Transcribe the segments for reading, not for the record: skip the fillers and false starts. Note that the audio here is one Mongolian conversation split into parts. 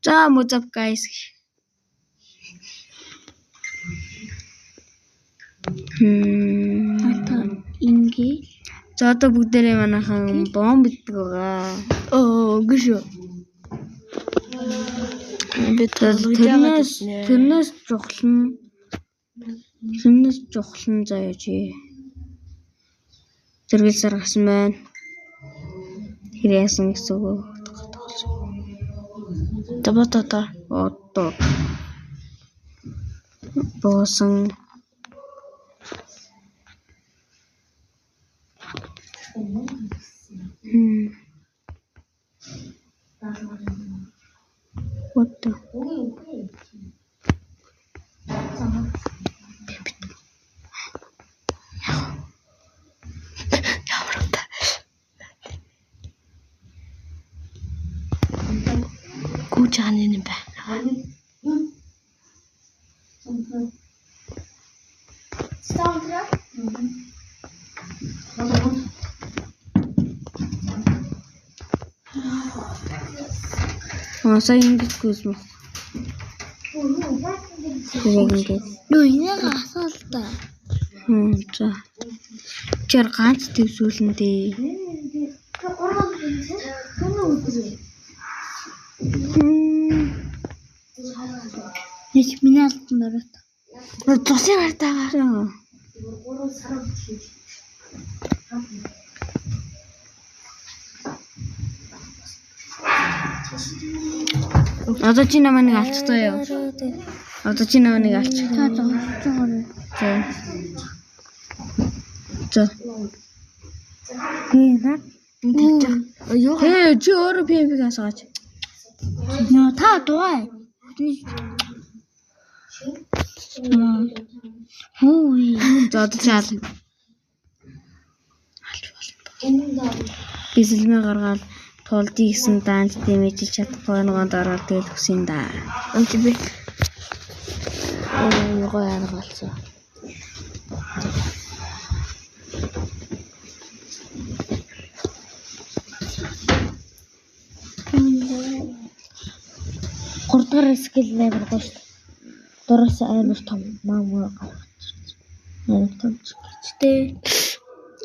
За what's up guys? Инги. За одоо бүгдээрээ манайхан бомб битдэг байгаа. Гүш. Тэрнээс жухлан заяа чи. Зэрэгэл саргасан байна. Тэр яасан гэсэн үг. Табатата. Одоо боосон What the? Гүжааны юм байна. Сая ингэдэггүй юм. Нүг асаал та. За. Чир ганц твсүүлэндээ. Нэг минут мөрөт. Тусын хартаагаа. Одоо чи намайг алцтай юу? Одоо чи намайг алч. Та зогсож байгаа. За. Юу? Чи өөрөө пимпиг асгаач. Нөө та дугай. Хөөе. За одоо чи аль. Бисэлмэ гаргаад тулдий гэсэн даанч дэмэж чадахгүй нэгэн дараа тэгэл хүсин да. Анти би. Юу яарах болсон. Гурдгар скил level гош. Доороос амар том маамаа гаргаж. Амар том чигчтэй.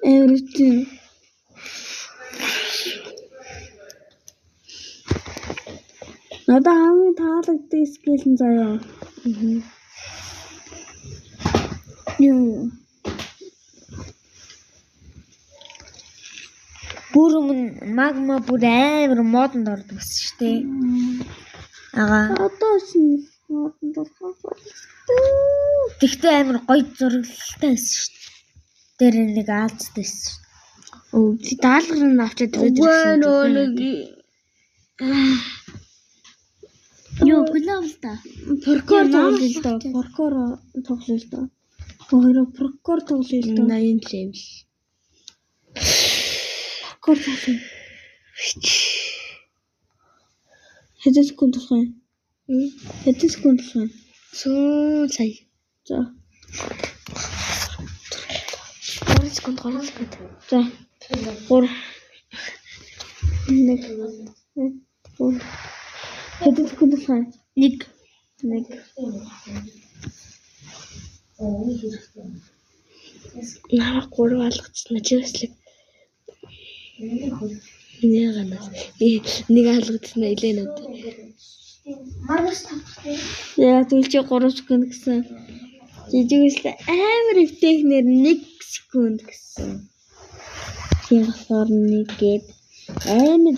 Everything. Надад хамгийн таалагддаг скил нь заяа. Юу. Бүр магма бүр амар модонд ордог шүү дээ. Одоо шинэ модонд орох. Тэгтээ амар гоё зурагтай байсан шүү дээ. Тэр нэг аалцтай байсан. Чи даалгар нь авчаад ирээд Юу главл та. Паркор тоглоё л доо. Паркор тоглоё л доо. Өөрөө паркор тоглоё л доо. 80 level. Паркор тоглоё. Хэдэн секунд болох юм? Хэдэн секунд болох юм? 100 сая. За. 3 секунд. За. 3 1 2 Хэдэн секунд болох юм? 1 Наа 3 алгацсан чи баслаг. Нэг алгацсан илээнүүд. Маргас тавтай. Яа тэгвэл чи 3 секунд гэсэн. Жижигээс амар эвтэхнэр 1 секунд гэсэн. Тийм болохоор нэгээд амар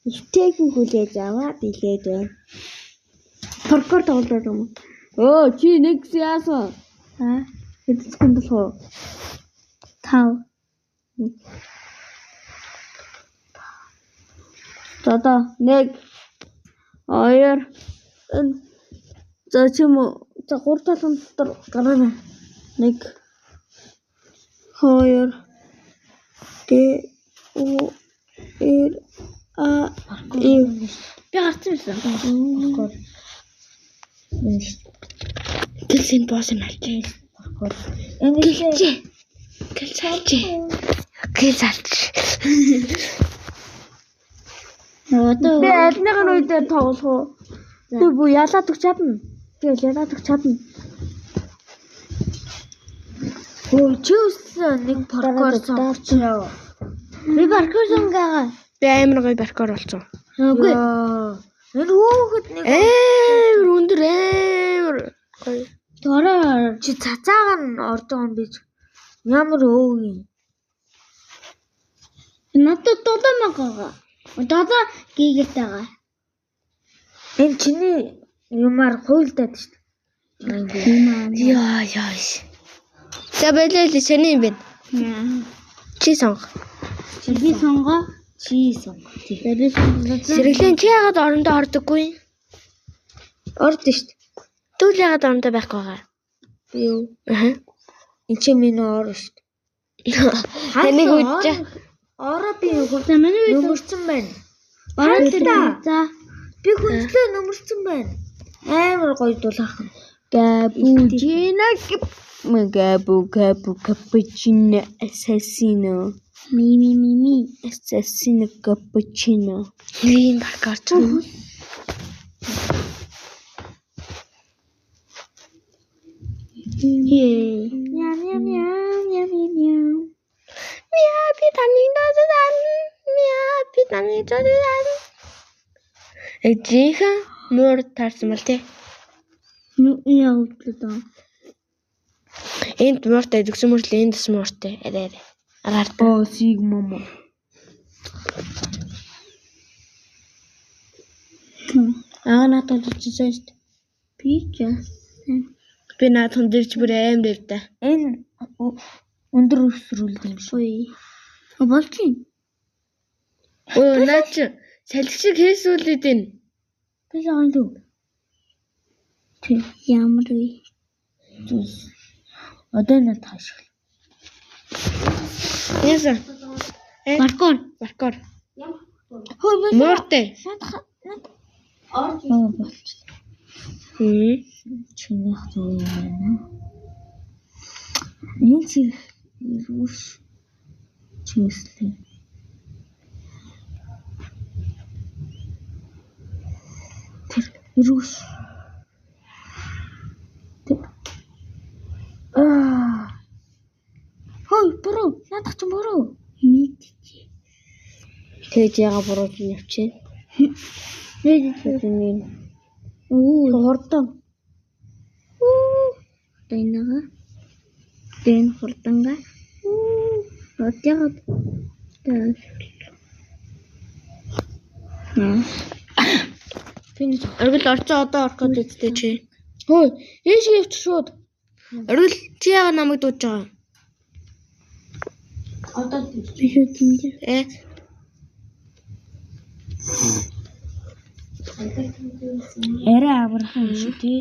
эвтэхэн хүлээж аваад илээд байна. Паркор тоглоод юм. Чи нэг яасан? Хэдэн секунд болох вэ? 5. Одоо 1 2 за чимээ за 3 талын дотор гараа. 1 2 би гарсан байсан. Гэлсэн босс юм аль. Энэ Гэл салч. Одоо Би аль нэгэн үе дээр тоглох уу? Би бүү ялаад өгч чадна. Тэгэл ялаад өгч чадна. өө чи өссөн нэг паркор сонгочихё. Би паркор сонгогаа. Би амар гоё паркор болсон. Үгүй. Энэ хөөхд нэг Амар өндөр амар гоё. дөрөө чи цацаага нь ордог юм биш. Ямар өөг юм. Надад додомагаа. Додоо гийгэртэйгаа. Энэ чиний юмар хуйлдаад шүү дээ. Яа. За байлаа саний юм байна. Чи сонго. Би сонгоо. Чи сонгоо. Би сонгоо. Сэргэлэн чи яагаад орондоо ордоггүй? Орд шүү дээ. Тэгвэл яагаад орондоо байхгүй байгаа? Би юу? Аа. Энд чи миний ор шүү дээ. Таныг үдчих. Ороо би нөмөрсөн байна. Ороо за. Би хүндлээ нөмөрсөн байна. Амар гоё дулаахан. Cappuccino, cappuccino, assassino. Ми. Assassino cappuccino. Ийм паркорч. Мяу. Мяа би таны дододан. Эжихэн муур таарсан мал тий. Яа утлаа. Энд мууртай дөгсөн мөрлөө энд бас мууртай. Арай. Агаар. Оо сигмомо. Надад чижээ шүү дээ. Би жасан. Би наадхан дэрч бүр амар дэвтэй. Энэ өндөр өсрүүлдэг юм шүү. Болчих. Өө наач салхи шиг хийсүүлээд энэ. Би жаахан л. Тэг ямар вэ? Одоо нэ тааш. Яса. Паркор. Мууртай. Аа болчих. Чиний хөө юм байна. Энэ чи юуш чимслээ. Тэр юуш. Хой буруу. Надад ч буруу. Мэдчих. Тэгж яга буруу юм явчих. Нэг. Оо хурдан. Тайнага. Тэн хурданга. Отягаад. Финиш. Оргил орцоо одоо орох гэдэг үстэй чи. Хөөе, энэ шиг явчих шууд. Оргил чи яага намайг дуудаж байгаа? Одоо биш үү тийм. Арай аврах юм шүү тий.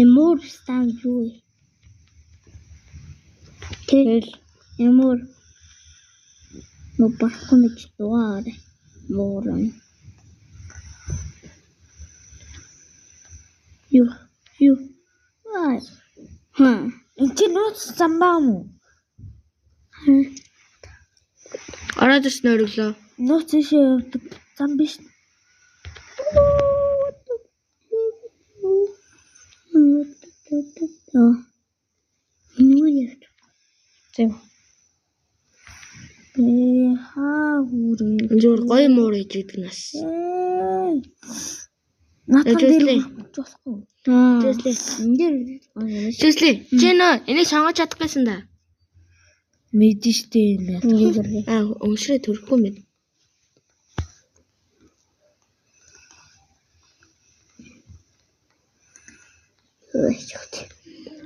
Эмор стан юу? Тэгэл эмор но бахмэж дуаар морон. Юу. Аа. Энд чи нууц замбаа мó? Ороод ирсэн өрлөө. Нууц ийшээ явдаг зам биш. Юу яв? Зэв. Хаагүрээ. Зүгээр гоё муур хийж идэг нас. Натан дээр болохгүй. Тэслээ. Энд Тэслээ. Чи нөө энийг сонгож чадах гэсэн да. мэдэн штэ энэ. Өмшрээ төрөхгүй мэд.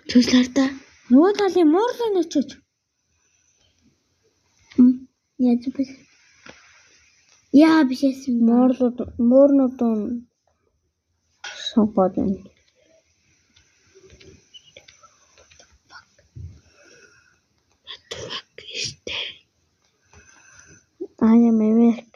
Тэслэр та. Нөгөө талын муурлын очиж. Яаж бэ? Яа биш яасан. Муурнууд сонгоод байна. Америк.